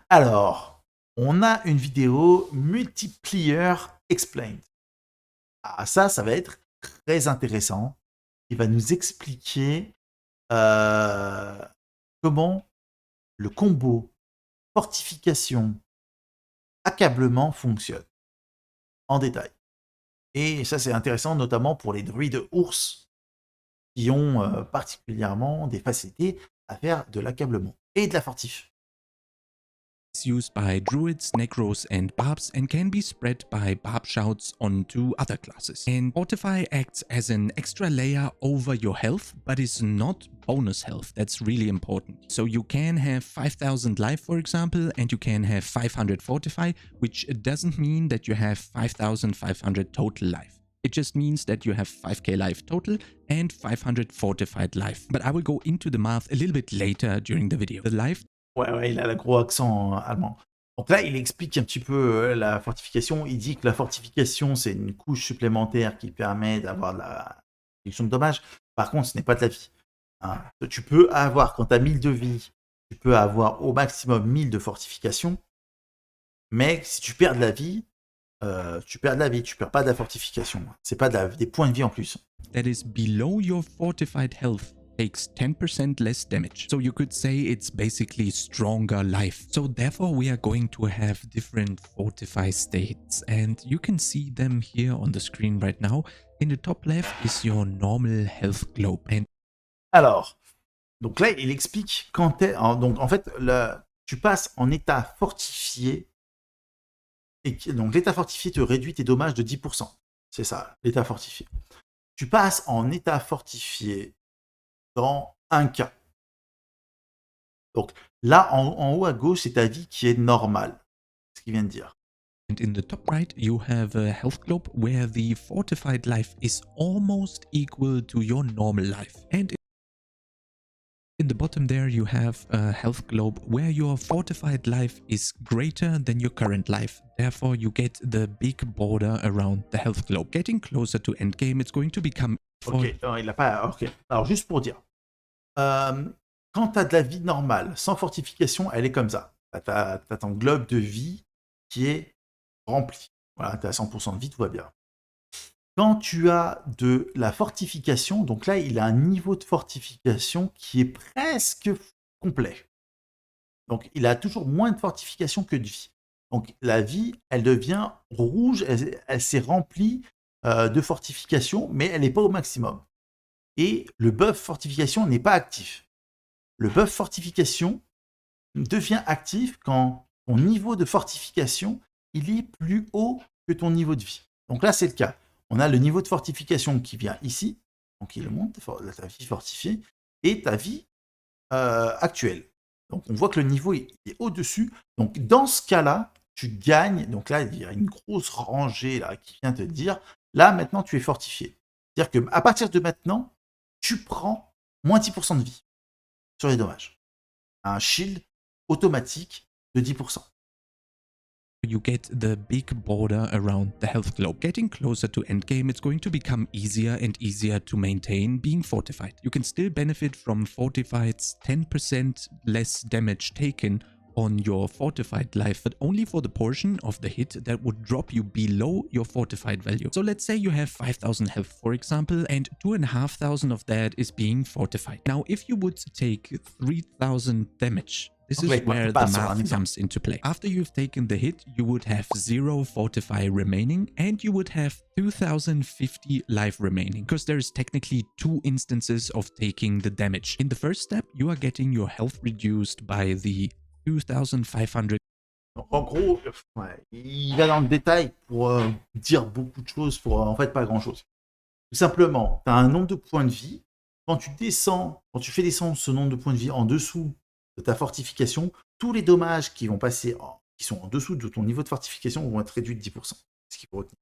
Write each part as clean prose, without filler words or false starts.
Alors, on a une vidéo Multiplier Explained. Ah, ça va être très intéressant. Il va nous expliquer comment le combo fortification-accablement fonctionne en détail. Et ça, c'est intéressant, notamment pour les druides ours qui ont particulièrement des facilités à faire de l'accablement et de la fortif. Used by druids, necros and barbs and can be spread by barb shouts onto other classes. And Fortify acts as an extra layer over your health, but is not bonus health. That's really important. So you can have 5000 life, for example, and you can have 500 Fortify, which doesn't mean that you have 5500 total life. It just means that you have 5k life total and 500 fortified life. But I will go into the math a little bit later during the video. The life Ouais, il a le gros accent allemand. Donc là, il explique un petit peu la fortification. Il dit que la fortification, c'est une couche supplémentaire qui permet d'avoir de la réduction de dommages. Par contre, ce n'est pas de la vie. Hein. Tu peux avoir, quand tu as 1000 de vie, tu peux avoir au maximum 1000 de fortification. Mais si tu perds de la vie, tu perds de la vie, tu perds pas de la fortification. C'est pas des points de vie en plus. that is below your fortified health takes 10% less damage. So you could say it's basically stronger life. So therefore we are going to have different fortify states, and you can see them here on the screen right now. In the top left is your normal health globe. And alors, donc là, il explique quand t'es... Donc en fait, tu passes en état fortifié. Et donc l'état fortifié te réduit tes dommages de 10%. C'est ça, l'état fortifié. Tu passes en état fortifié dans un cas. Donc là, en haut à gauche, c'est ta vie qui est normale. Ce qu'il vient de dire. in the top right, you have a health globe where the fortified life is almost equal to your normal life. And in the bottom there, you have a health globe where your fortified life is greater than your current life. Therefore, you get the big border around the health globe. Getting closer to endgame, it's going to become... Ok, non, il a pas... Ok, alors juste pour dire. Quand tu as de la vie normale, sans fortification, elle est comme ça. Tu as ton globe de vie qui est rempli. Voilà, tu as 100% de vie, tout va bien. Quand tu as de la fortification, donc là, il a un niveau de fortification qui est presque complet. Donc, il a toujours moins de fortification que de vie. Donc, la vie, elle devient rouge, elle s'est remplie de fortification, mais elle n'est pas au maximum. Et le buff fortification n'est pas actif. Le buff fortification devient actif quand ton niveau de fortification, il est plus haut que ton niveau de vie. Donc là, c'est le cas. On a le niveau de fortification qui vient ici, donc il monte, ta vie fortifiée, et ta vie actuelle. Donc on voit que le niveau est au-dessus. Donc dans ce cas-là, tu gagnes. Donc là, il y a une grosse rangée là, qui vient te dire, là maintenant tu es fortifié. C'est-à-dire qu'à partir de maintenant, tu prends moins 10% de vie sur les dommages. Un shield automatique de 10%. You get the big border around the health globe. Getting closer to endgame, it's going to become easier and easier to maintain being fortified. You can still benefit from fortified's 10% less damage taken on your fortified life, but only for the portion of the hit that would drop you below your fortified value. So let's say you have 5000 health, for example, and 2500 of that is being fortified. Now, if you would take 3000 damage, this is where the math comes into play. After you've taken the hit, you would have 0 fortify remaining, and you would have 2050 life remaining, because there is technically 2 instances of taking the damage. In the first step, you are getting your health reduced by the 2500. Donc, en gros, ouais, il va dans le détail pour dire beaucoup de choses pour en fait pas grand-chose. Tout simplement, tu as un nombre de points de vie. Quand tu fais descendre ce nombre de points de vie en dessous de ta fortification, tous les dommages qui vont passer, qui sont en dessous de ton niveau de fortification vont être réduits de 10%. Ce qu'il faut retenir.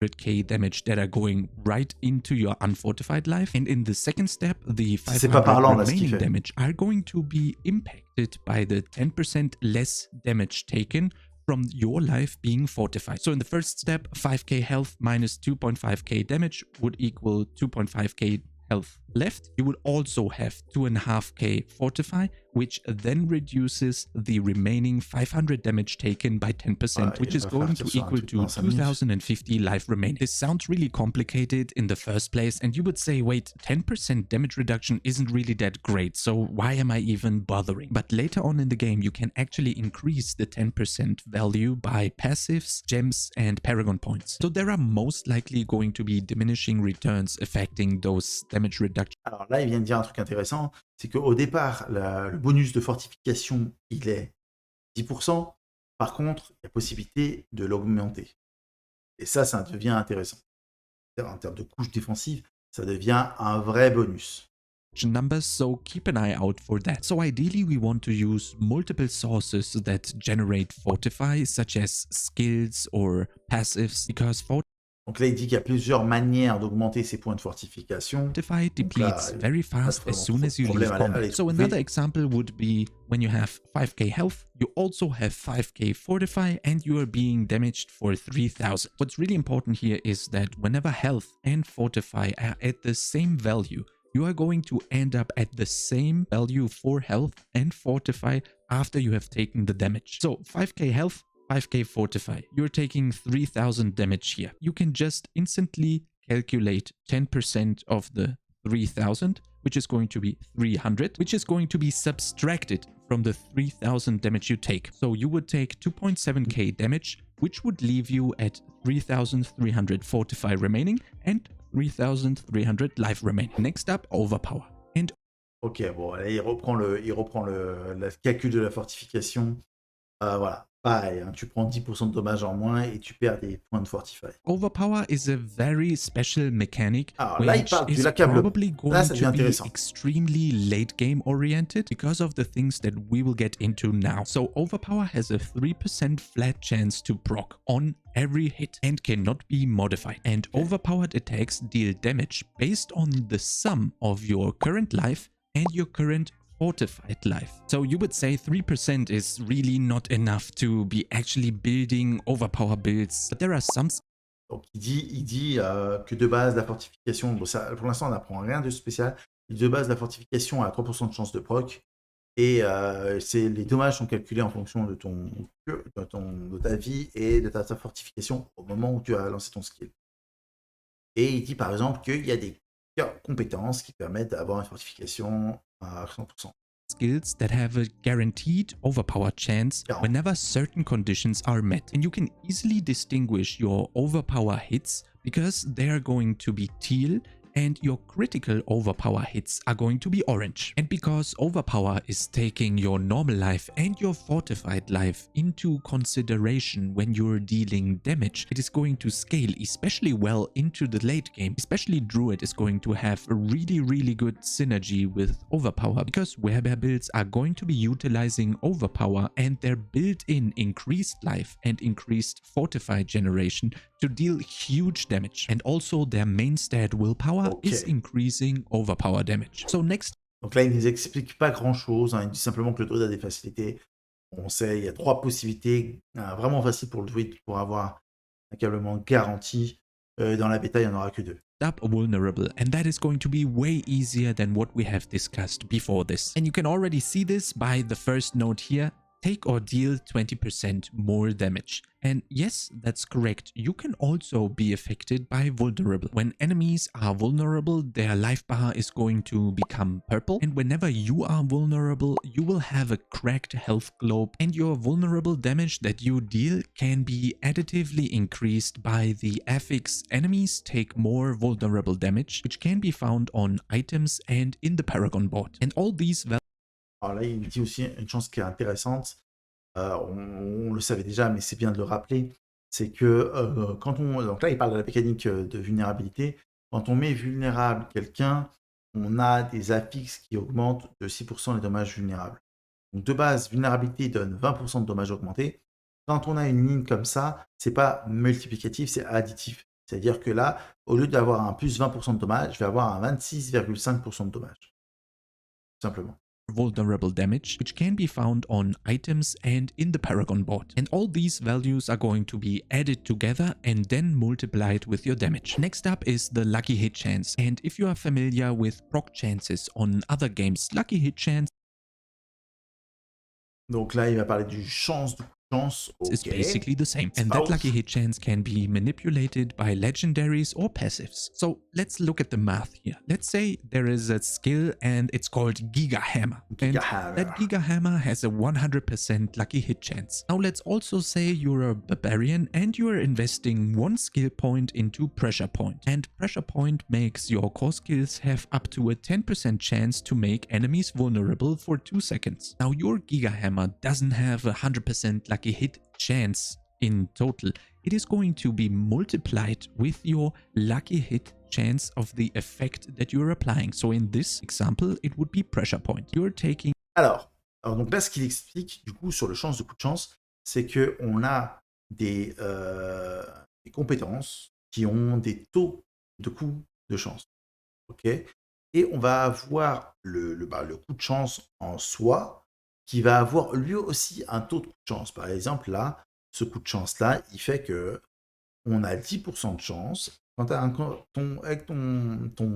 100k damage that are going right into your unfortified life, and in the second step the 500 remaining damage are going to be impacted by the 10% less damage taken from your life being fortified. So in the first step, 5k health minus 2.5k damage would equal 2.5k health left, you will also have 2.5k fortify, which then reduces the remaining 500 damage taken by 10%, which il is va going to partir sur un equal truc to dans 5 minutes. 2050 life remaining. This sounds really complicated in the first place, and you would say, wait, 10% damage reduction isn't really that great, so why am I even bothering? But later on in the game, you can actually increase the 10% value by passives, gems, and paragon points. So there are most likely going to be diminishing returns affecting those damage reduction. Alors là, il vient de dire un truc intéressant, c'est qu'au départ, le bonus de fortification, il est 10%. Par contre, il y a possibilité de l'augmenter. Et ça devient intéressant. En termes de couche défensive, ça devient un vrai bonus. Numbers, so keep an eye out for that. So ideally we want to use multiple sources that generate fortify, such as skills or passives, because Donc là, il dit qu'il y a plusieurs manières d'augmenter ses points de fortification. fortify depletes very fast as soon as you leave combat. So another example would be when you have 5k health, you also have 5k fortify, and you are being damaged for 3000. What's really important here is that whenever health and fortify are at the same value, you are going to end up at the same value for health and fortify after you have taken the damage. So 5k health, 5k fortify. You're taking 3000 damage here. You can just instantly calculate 10% of the 3000, which is going to be 300, which is going to be subtracted from the 3000 damage you take. So you would take 2.7k damage, which would leave you at 3300 fortify remaining and 3300 life remaining. Next up, overpower. And ok, bon, là, il reprend le calcul de la fortification. Voilà, pareil, hein, tu prends 10% de dommages en moins et tu perds des points de fortify. overpower is a very special mechanic, Alors là, il which parle du is l'accablement. probably Là, going ça devient to be intéressant. extremely late game oriented because of the things that we will get into now. So overpower has a 3% flat chance to proc on every hit and cannot be modified. And overpowered attacks deal damage based on the sum of your current life and your current fortified life. So you would say 3% is really not enough to be actually building overpower builds, but there are some. Donc il dit que de base, la fortification, bon, ça, pour l'instant, on n'apprend rien de spécial. De base, la fortification a 3% de chance de proc. Et les dommages sont calculés en fonction de ta vie et de ta fortification au moment où tu as lancé ton skill. Et il dit par exemple qu'il y a des compétences qui permettent d'avoir une fortification à 100%. Skills that have a guaranteed overpower chance whenever certain conditions are met. And you can easily distinguish your overpower hits because they are going to be teal and your critical overpower hits are going to be orange. And because overpower is taking your normal life and your fortified life into consideration when you're dealing damage, it is going to scale especially well into the late game. Especially Druid is going to have a really good synergy with overpower because werebear builds are going to be utilizing overpower and their built-in increased life and increased fortified generation to deal huge damage. And also their main stat willpower is increasing overpower damage. So next. Donc là, il ne nous explique pas grand-chose, hein. Il dit simplement que le druide a des facilités. On sait, il y a 3 possibilités vraiment faciles pour le druide pour avoir un accablement garanti. Dans la bêta, il n'y en aura que 2. Up vulnerable, and that is going to be way easier than what we have discussed before this. And you can already see this by the first note here. Take or deal 20% more damage. And yes, that's correct. You can also be affected by vulnerable. When enemies are vulnerable, their life bar is going to become purple. And whenever you are vulnerable, you will have a cracked health globe. And your vulnerable damage that you deal can be additively increased by the affix enemies take more vulnerable damage, which can be found on items and in the Paragon board. And all these Alors là, il dit aussi une chose qui est intéressante, on le savait déjà, mais c'est bien de le rappeler, c'est que donc là, il parle de la mécanique de vulnérabilité. Quand on met vulnérable quelqu'un, on a des affixes qui augmentent de 6% les dommages vulnérables. Donc de base, vulnérabilité donne 20% de dommages augmentés. Quand on a une ligne comme ça, c'est pas multiplicatif, c'est additif. C'est-à-dire que là, au lieu d'avoir un plus 20% de dommages, je vais avoir un 26,5% de dommages. Tout simplement. vulnerable damage, which can be found on items and in the Paragon board. And all these values are going to be added together and then multiplied with your damage. Next up is the lucky hit chance. And if you are familiar with proc chances on other games, lucky hit chance Donc là, il va parler du chance de chance. is Ok. basically the same. And pas that ouf. lucky hit chance can be manipulated by legendaries or passives. So let's look at the math here. Let's say there is a skill and it's called Giga Hammer. And Hammer. that Giga Hammer has a 100% lucky hit chance. Now let's also say you're a barbarian and you are investing one skill point into pressure point. And pressure point makes your core skills have up to a 10% chance to make enemies vulnerable for 2 seconds. Now your Giga Hammer doesn't have a 100% lucky hit chance in total. It is going to be multiplied with your lucky hit chance of the effect that you're applying. So in this example, it would be pressure point. You're taking... Alors donc là, ce qu'il explique, du coup, sur le chance de coup de chance, c'est qu'on a des compétences qui ont des taux de coup de chance. Ok. Et on va avoir le coup de chance en soi, qui va avoir lui aussi un taux de coup de chance. Par exemple, là, ce coup de chance-là, il fait que on a 10% de chance. Quand tu as avec comment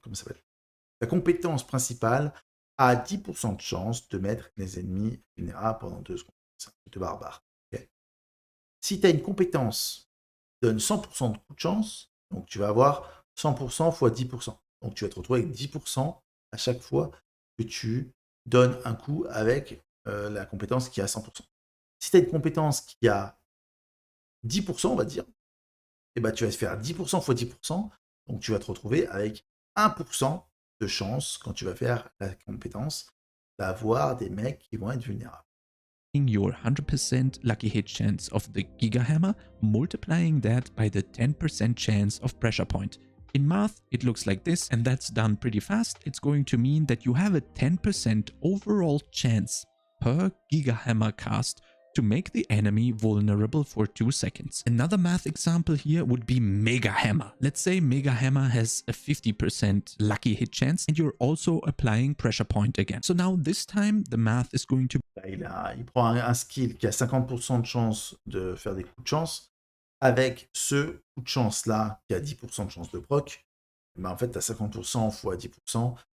ça s'appelle, ta compétence principale a 10% de chance de mettre les ennemis vulnérables pendant 2 secondes. C'est un truc de barbare. Okay. Si tu as une compétence qui donne 100% de coup de chance, donc tu vas avoir 100% fois 10%. Donc tu vas te retrouver avec 10% à chaque fois que tu donnes un coup avec la compétence qui a 100%. Si tu as une compétence qui a 10%, on va dire, et ben tu vas te faire 10% fois 10%, donc tu vas te retrouver avec 1% de chance quand tu vas faire la compétence d'avoir des mecs qui vont être vulnérables. your 100% lucky hit chance of the Giga Hammer, multiplying that by the 10% chance of pressure point. In math, it looks like this, and that's done pretty fast. It's going to mean that you have a 10% overall chance per Giga Hammer cast to make the enemy vulnerable for 2 seconds. Another math example here would be Mega Hammer. Let's say Mega Hammer has a 50% lucky hit chance and you're also applying pressure point again. So now this time the math is going to... Il prend un skill qui a 50% de chance de faire des coups de chance, avec ce coup de chance-là qui a 10% de chance de proc, ben en fait, tu as 50% fois 10%, tu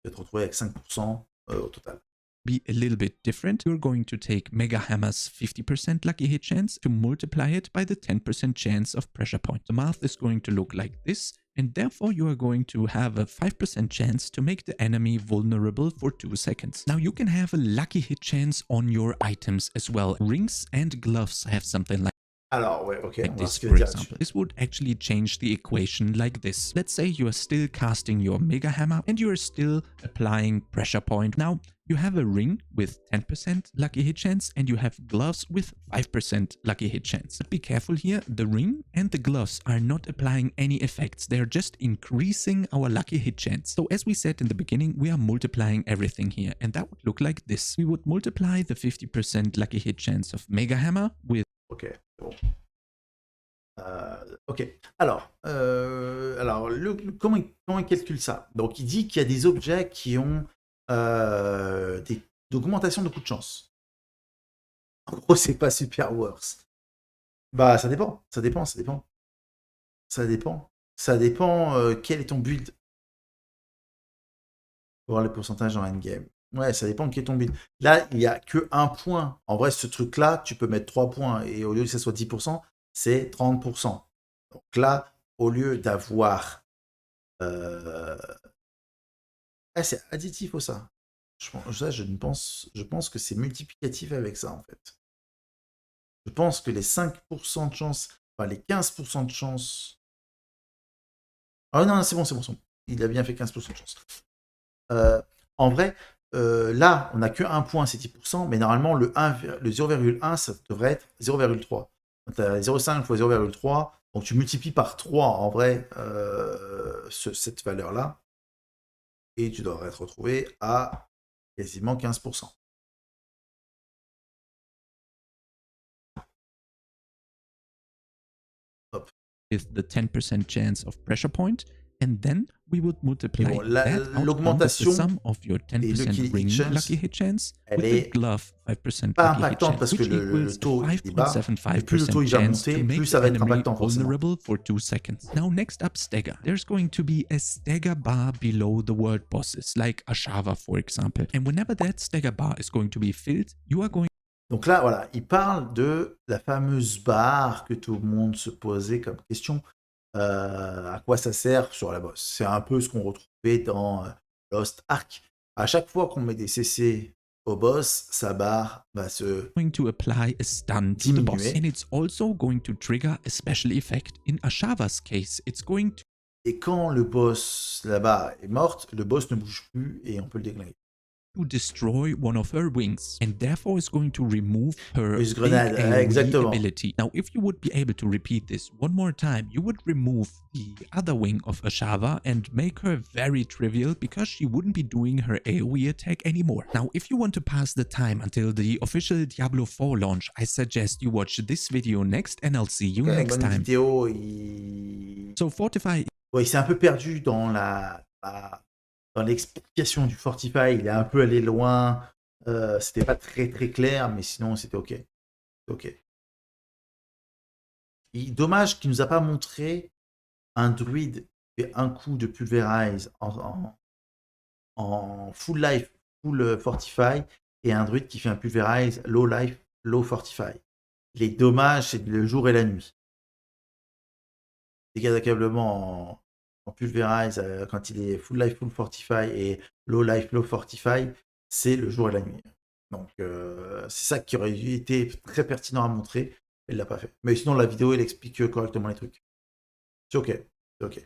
vas te retrouver avec 5% au total. Be a little bit different. You're going to take Mega Hammer's 50% lucky hit chance to multiply it by the 10% chance of pressure point. The math is going to look like this, and therefore you are going to have a 5% chance to make the enemy vulnerable for 2 seconds. Now you can have a lucky hit chance on your items as well. Rings and gloves have something like... Alors, ouais, ok, like on va this, ce qu'il for va dire example. là-dessus. This would actually change the equation like this. Let's say you are still casting your Mega Hammer and you are still applying pressure point. Now, you have a ring with 10% lucky hit chance and you have gloves with 5% lucky hit chance. But be careful here, the ring and the gloves are not applying any effects. They're just increasing our lucky hit chance. So as we said in the beginning, we are multiplying everything here, and that would look like this. We would multiply the 50% lucky hit chance of Mega Hammer with... Ok, bon. Ok. Alors, comment il calcule ça? Donc, il dit qu'il y a des objets qui ont des augmentations de coups de chance. En gros, c'est pas super worse. Bah, ça dépend. Ça dépend. Quel est ton build. Pour voir les pourcentages en endgame. Ouais, ça dépend de quel est ton build. Là, il n'y a que 1 point. En vrai, ce truc-là, tu peux mettre 3 points. Et au lieu que ça soit 10%, c'est 30%. Donc là, au lieu d'avoir... c'est additif au ça. Je pense que c'est multiplicatif avec ça, en fait. Je pense que les 5% de chance, enfin les 15% de chance... Ah non, c'est bon. Il a bien fait 15% de chance. En vrai, là, on n'a que 1 point, c'est 10%, mais normalement, le 0,1, ça devrait être 0,3. Tu as 0,5 fois 0,3, donc tu multiplies par 3, en vrai, cette valeur-là, et tu devrais te retrouver à quasiment 15%. Hop. With the 10% chance of pressure point, And then we would Mais multiply bon, that outcome with the l'augmentation sum of your et 10% ring Chance, lucky hit chance elle with the est glove 5% pas lucky hit impactante chance, parce que which le equals a taux il est bas, mais plus le taux 5.75% il va chance to monter, plus make ça the va être enemy impactant forcément. vulnerable for 2 seconds. Now next up stagger. There's going to be a stagger bar below the world bosses, like Ashava for example. And whenever that stagger bar is going to be filled, you are going Donc là, voilà, il parle de la fameuse barre que tout le monde se posait comme question. À quoi ça sert sur la boss? C'est un peu ce qu'on retrouvait dans Lost Ark. À chaque fois qu'on met des CC au boss, sa barre va se to apply a stun to the boss. diminuer. And it's also going to trigger a special effect. In Ashava's case, it's going to Et quand le boss, la barre est morte, le boss ne bouge plus et on peut le déglinguer. destroy one of her wings and therefore is going to remove her Use big grenade, AoE exactement. ability. Now, if you would be able to repeat this one more time, you would remove the other wing of Ashava and make her very trivial because she wouldn't be doing her AoE attack anymore. Now, if you want to pass the time until the official Diablo 4 launch, I suggest you watch this video next and I'll see you Okay, next bonne time. vidéo. So Fortify Ouais, il s'est un peu perdu dans dans l'explication du Fortify. Il est un peu allé loin. C'était pas très très clair, mais sinon c'était ok. Ok. Dommage qu'il nous a pas montré un druide qui fait un coup de pulverize en full life, full fortify, et un druide qui fait un pulverize low life, low fortify. Les dommages, c'est le jour et la nuit. Dégâts d'accablement en pulverize quand il est full life, full fortify et low life, low fortify, c'est le jour et la nuit. Donc c'est ça qui aurait été très pertinent à montrer, mais il l'a pas fait. Mais sinon la vidéo elle explique correctement les trucs. C'est ok, c'est ok.